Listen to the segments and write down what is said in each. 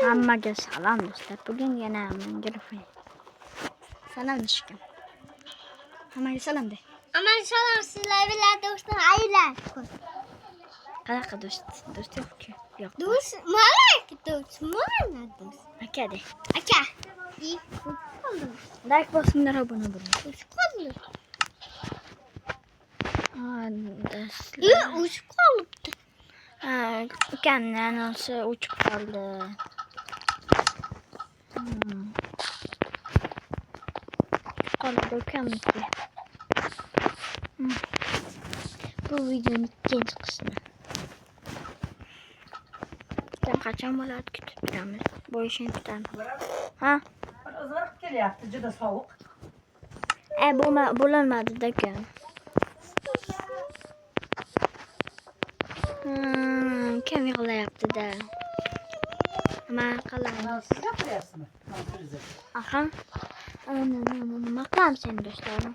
Hammaga salom do'stlar. Bugun yana menga salom ishkim. Hammaga salom de. Aman salom sizlar bilan do'stlar aylar. Qanaqa do'st? Do'st yo'q-ku. Yo'q. Do'st, malak do'st, mana do'st. Aka de. Aka. Like bosinglar, obuna bo'ling. Uch qoldi. Do'stlar. Uch qoldi. Ukamning onasi uchib qoldi. Qoldi ukamniki. Bu videoning ikkinchi qismi. Ukam qachon bo'ladi kutib turamiz. Bo'lishini kutamiz. Ha? Uzun kelyapti, juda sovuq. Bo'lolmadi-da ukam. Kim yig'layapti-da? Nima qilamiz? Siz gapiryapsizmi? Aha. Nima qilamiz endi do'stlarim?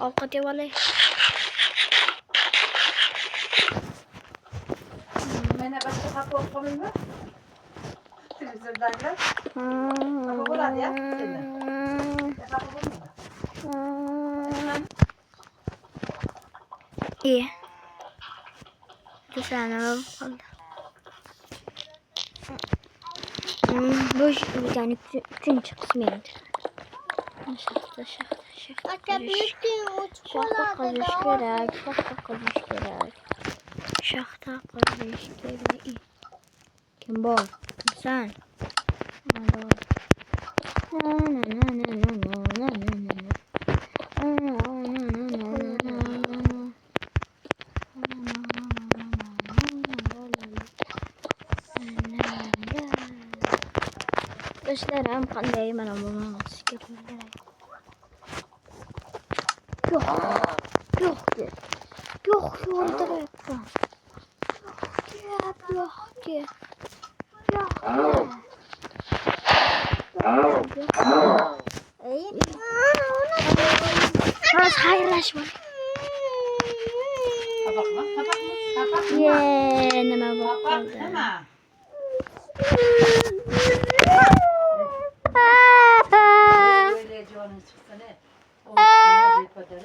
Ovqat yeb olay. Mana boshqa xafa bo'lib qolmaymi? Televizordagilar. Xafa bo'ladi ya. Xafa bo'lmaydi. İyi. Do'stlar nima qoldi? Bu videoning uchinchi qismi endi. Shaxta. Aka bitti, uch Shaxta qoldi. qilish kerak. Shaxta qilish kerak. Kim bor? Sen. Do'stlarim qanday mana buni sizga bildiray. Yo'q, o'ldiryapman. Hozir xayrlashma. Xafaqmi? Nima bo'ldi? Nima? Böyle canın çıksana. O ne bir kadar.